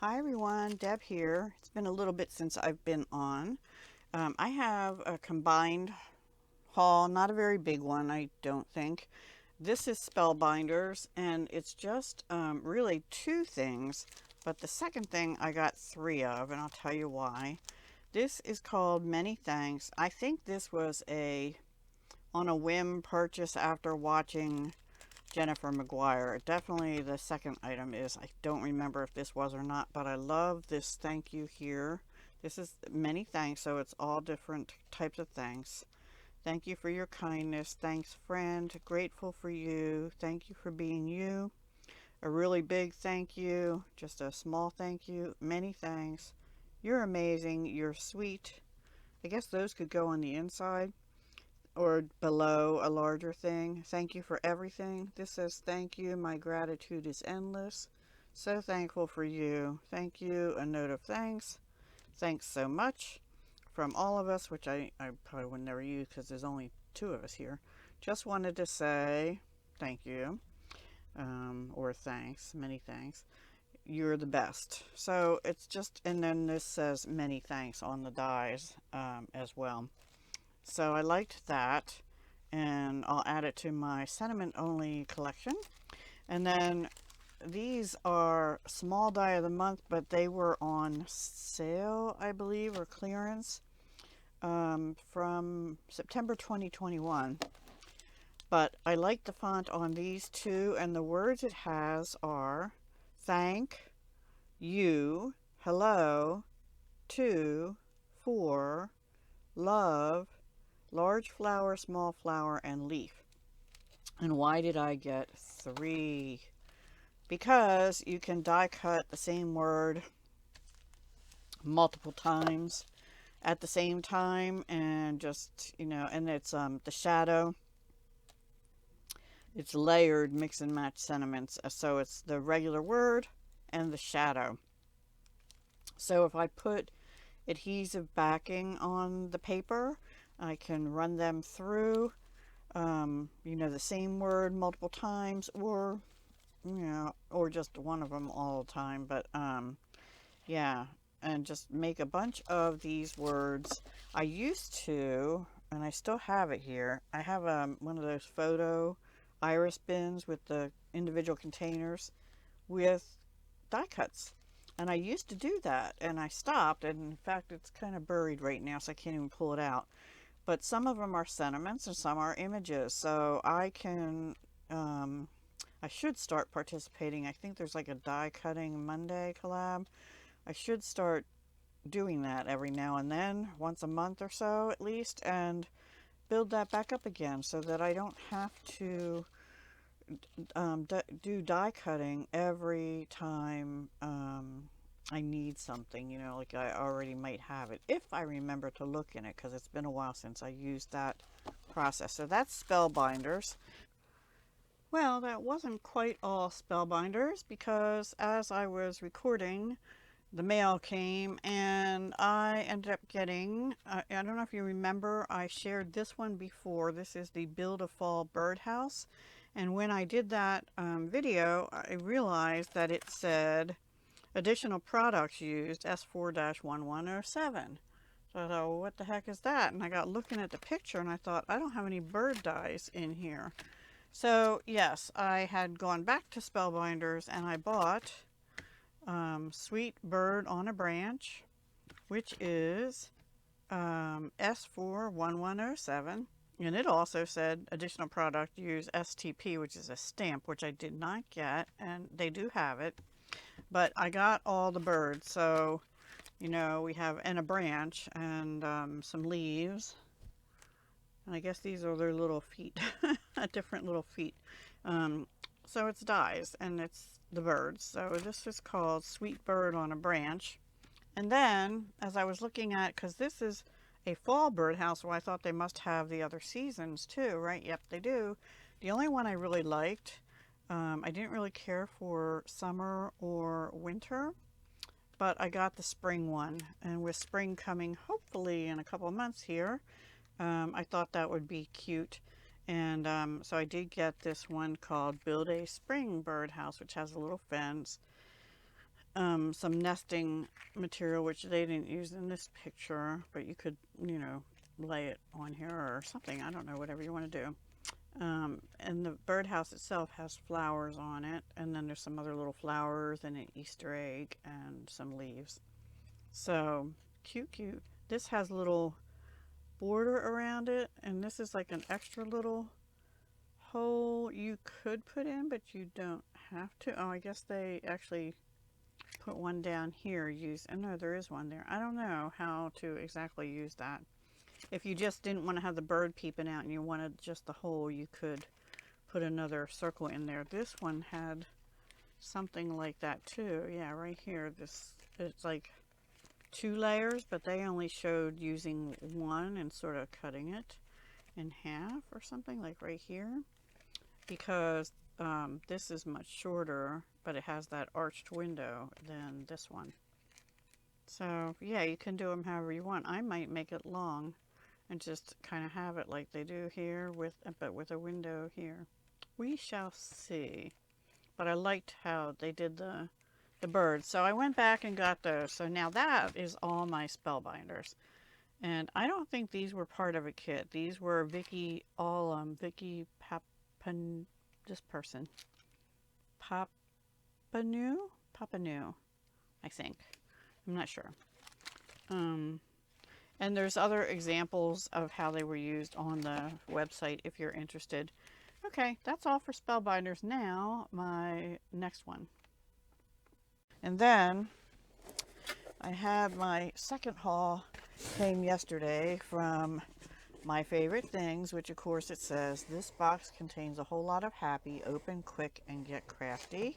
Hi everyone, Deb here. It's been a little bit since I've been on. I have a combined haul, not a very big one, I don't think. This is Spellbinders, and it's just really two things, but the second thing I got three of, and I'll tell you why. This is called Many Thanks. I think this was on a whim purchase after watching Jennifer McGuire. Definitely the second item is. I don't remember if this was or not, but I love this thank you here. This is many thanks, so it's all different types of thanks. Thank you for your kindness. Thanks, friend. Grateful for you. Thank you for being you. A really big thank you. Just a small thank you. Many thanks. You're amazing. You're sweet. I guess those could go on the inside or below a larger thing. Thank you for everything. This says thank you. My gratitude is endless. So thankful for you. Thank you. A note of thanks. Thanks so much from all of us, which I probably would never use because there's only two of us here. Just wanted to say thank you, or thanks, many thanks. You're the best. So it's just, and then this says many thanks on the dies as well. So I liked that, and I'll add it to my sentiment only collection. And then these are small die of the month, but they were on sale, I believe, or clearance from September 2021. But I like the font on these two, and the words it has are thank you, hello, to, for, love, large flower, small flower, and leaf. And why did I get three? Because you can die cut the same word multiple times at the same time, and just, and it's the shadow. It's layered mix and match sentiments. So it's the regular word and the shadow. So if I put adhesive backing on the paper, I can run them through, the same word multiple times, or, or just one of them all the time. But, yeah, and just make a bunch of these words. I used to, and I still have it here. I have one of those photo iris bins with the individual containers with die cuts. And I used to do that, and I stopped, and in fact it's kind of buried right now, so I can't even pull it out. But some of them are sentiments and some are images, so I can I should start participating. I think there's like a die cutting Monday collab. I should start doing that every now and then, once a month or so at least, and build that back up again so that I don't have to do die cutting every time I need something, like I already might have it, if I remember to look in it, because it's been a while since I used that process. So that's Spellbinders. Well, that wasn't quite all Spellbinders, because as I was recording, the mail came and I ended up getting, I don't know if you remember, I shared this one before. This is the Build a Fall Birdhouse. And when I did that video, I realized that it said additional products used S4-1107. So I thought, well, what the heck is that? And I got looking at the picture and I thought, I don't have any bird dies in here. So yes, I had gone back to Spellbinders and I bought Sweet Bird on a Branch, which is S4-1107. And it also said additional product use STP, which is a stamp, which I did not get, and they do have it. But I got all the birds, so, we have, and a branch, and some leaves. And I guess these are their little feet, different little feet. So it's dies, and it's the birds. So this is called Sweet Bird on a Branch. And then, as I was looking at, because this is a fall birdhouse, well, I thought they must have the other seasons too, right? Yep, they do. The only one I really liked, I didn't really care for summer or winter, but I got the spring one. And with spring coming hopefully in a couple of months here, I thought that would be cute. And so I did get this one called Build a Spring Birdhouse, which has a little fence. some nesting material, which they didn't use in this picture, but you could, you know, lay it on here or something. I don't know, whatever you want to do. And the birdhouse itself has flowers on it, and then there's some other little flowers and an Easter egg and some leaves. So cute, cute. This has a little border around it, and this is like an extra little hole you could put in, but you don't have to. Oh, I guess they actually put one down here. Oh no, there is one there. I don't know how to exactly use that. If you just didn't want to have the bird peeping out and you wanted just the hole, you could put another circle in there. This one had something like that too. Yeah, right here. It's like 2 layers, but they only showed using one and sort of cutting it in half or something, like right here, because this is much shorter, but it has that arched window than this one. So yeah, you can do them however you want. I might make it long and just kind of have it like they do here, but with a window here. We shall see. But I liked how they did the birds. So I went back and got those. So now that is all my Spellbinders. And I don't think these were part of a kit. These were Vicky Papan, this person. Papanu, I think. I'm not sure. And there's other examples of how they were used on the website if you're interested. Okay, that's all for Spellbinders. Now, my next one. And then I had my second haul came yesterday from My Favorite Things, which of course it says, this box contains a whole lot of happy, open quick, and get crafty.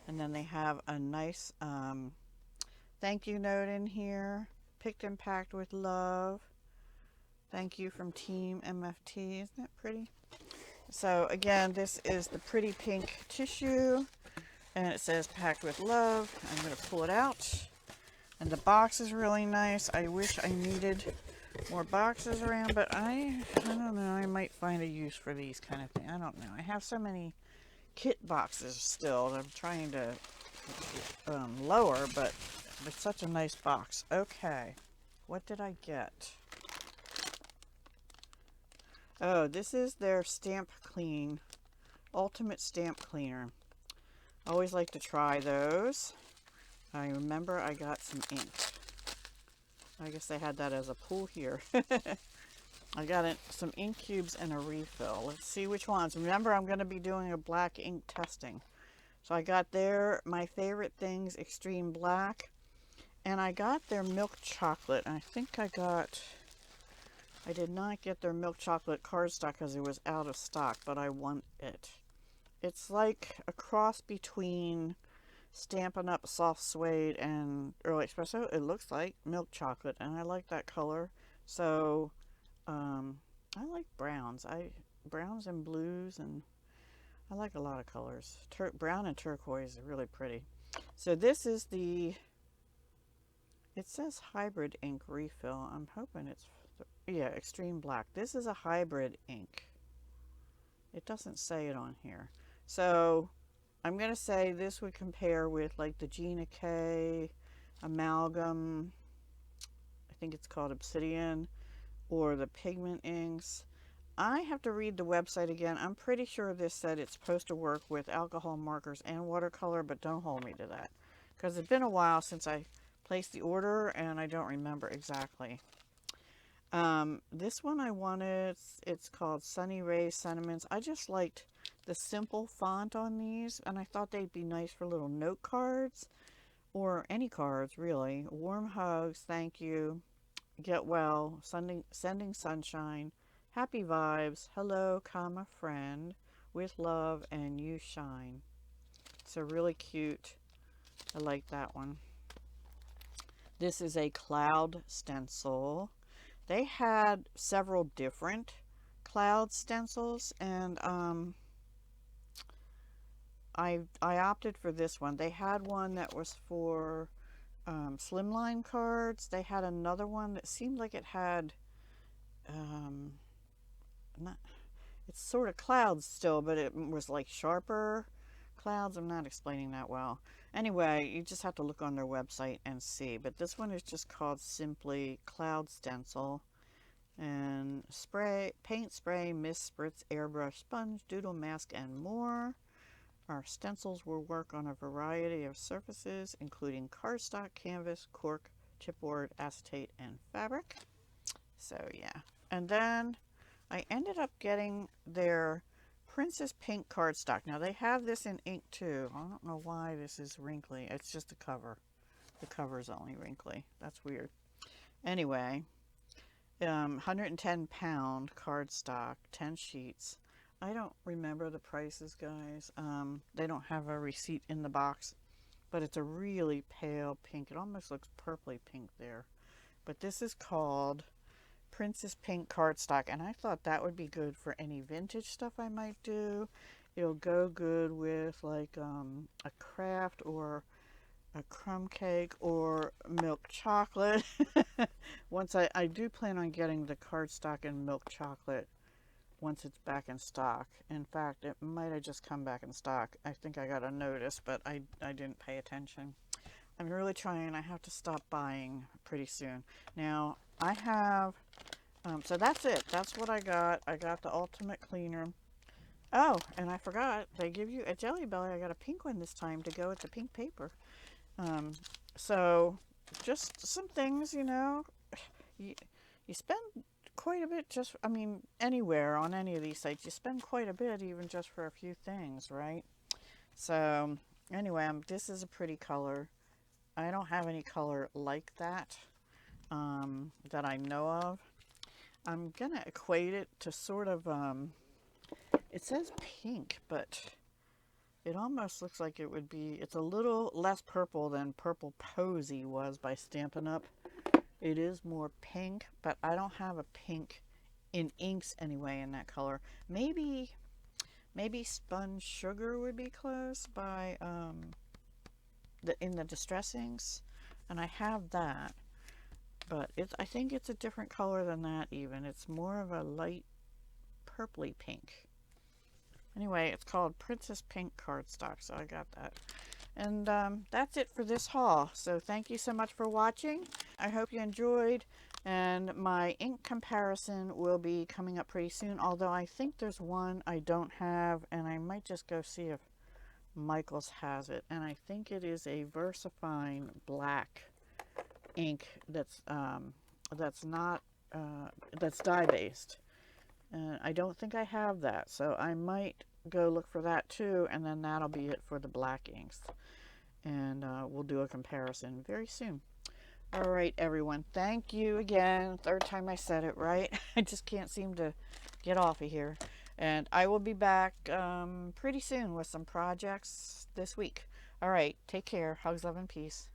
And then they have a nice thank you note in here. Picked and packed with love. Thank you from Team MFT. Isn't that pretty? So again, this is the pretty pink tissue, and it says packed with love. I'm going to pull it out, and the box is really nice. I wish I needed more boxes around, but I don't know. I might find a use for these kind of things. I don't know. I have so many kit boxes still that I'm trying to lower, but it's such a nice box. Okay, what did I get? Oh, this is their stamp clean, ultimate stamp cleaner. I always like to try those. I remember I got some ink. I guess they had that as a pull here. I got some ink cubes and a refill. Let's see which ones. Remember, I'm going to be doing a black ink testing. So I got their My Favorite Things Extreme Black, and I got their milk chocolate. I think I did not get their milk chocolate cardstock because it was out of stock, but I want it. It's like a cross between Stampin' Up! Soft Suede and Early Espresso. It looks like milk chocolate, and I like that color. So I like browns. Browns and blues, and I like a lot of colors. Brown and turquoise are really pretty. So this is it says hybrid ink refill. I'm hoping it's, yeah, extreme black. This is a hybrid ink. It doesn't say it on here. So I'm going to say this would compare with like the Gina K amalgam. I think it's called Obsidian, or the pigment inks. I have to read the website again. I'm pretty sure this said it's supposed to work with alcohol markers and watercolor, but don't hold me to that, because it's been a while since I placed the order and I don't remember exactly. This one I wanted, it's called Sunny Rays Sentiments. I just liked the simple font on these, and I thought they'd be nice for little note cards, or any cards really. Warm hugs, thank you, get well, sending sunshine, happy vibes, hello, comma, friend, with love, and you shine. So really cute. I like that one. This is a cloud stencil. They had several different cloud stencils, and I opted for this one. They had one that was for slimline cards. They had another one that seemed like it had it's sort of clouds still, but it was like sharper Clouds, I'm not explaining that well. Anyway, you just have to look on their website and see. But this one is just called simply Cloud Stencil. And spray, paint, spray, mist, spritz, airbrush, sponge, doodle, mask, and more. Our stencils will work on a variety of surfaces, including cardstock, canvas, cork, chipboard, acetate, and fabric. So yeah. And then I ended up getting their Princess Pink cardstock. Now they have this in ink too. I don't know why this is wrinkly. It's just the cover. The cover is only wrinkly. That's weird. Anyway, 110-pound cardstock, 10 sheets. I don't remember the prices, guys. They don't have a receipt in the box, but it's a really pale pink. It almost looks purpley pink there. But this is called Princess Pink cardstock, and I thought that would be good for any vintage stuff I might do. It'll go good with like a craft or a crumb cake or milk chocolate. Once I do plan on getting the cardstock and milk chocolate once it's back in stock. In fact, it might have just come back in stock. I think I got a notice, but I didn't pay attention. I'm really trying. I have to stop buying pretty soon. Now, I have, so that's it. That's what I got. I got the Ultimate Cleaner. Oh, and I forgot. They give you a Jelly Belly. I got a pink one this time to go with the pink paper. So, just some things, you know. You spend quite a bit just, I mean, anywhere on any of these sites, you spend quite a bit even just for a few things, right? So, anyway, this is a pretty color. I don't have any color like that that I know of. I'm going to equate it to sort of, it says pink, but it almost looks like it would be, it's a little less purple than Purple Posy was by Stampin' Up. It is more pink, but I don't have a pink in inks anyway in that color. Maybe Sponge Sugar would be close by in the Distress inks, and I have that, but I think it's a different color than that even. It's more of a light purpley pink. Anyway, it's called Princess Pink cardstock, so I got that. And that's it for this haul. So thank you so much for watching. I hope you enjoyed. And my ink comparison will be coming up pretty soon. Although I think there's one I don't have. And I might just go see if Michael's has it. And I think it is a VersaFine black ink that's dye-based. And I don't think I have that. So I might go look for that too, and then that'll be it for the black inks, and we'll do a comparison very soon. All right, everyone, thank you again. Third time I said it right. I just can't seem to get off of here, and I will be back pretty soon with some projects this week. All right, take care. Hugs, love, and peace.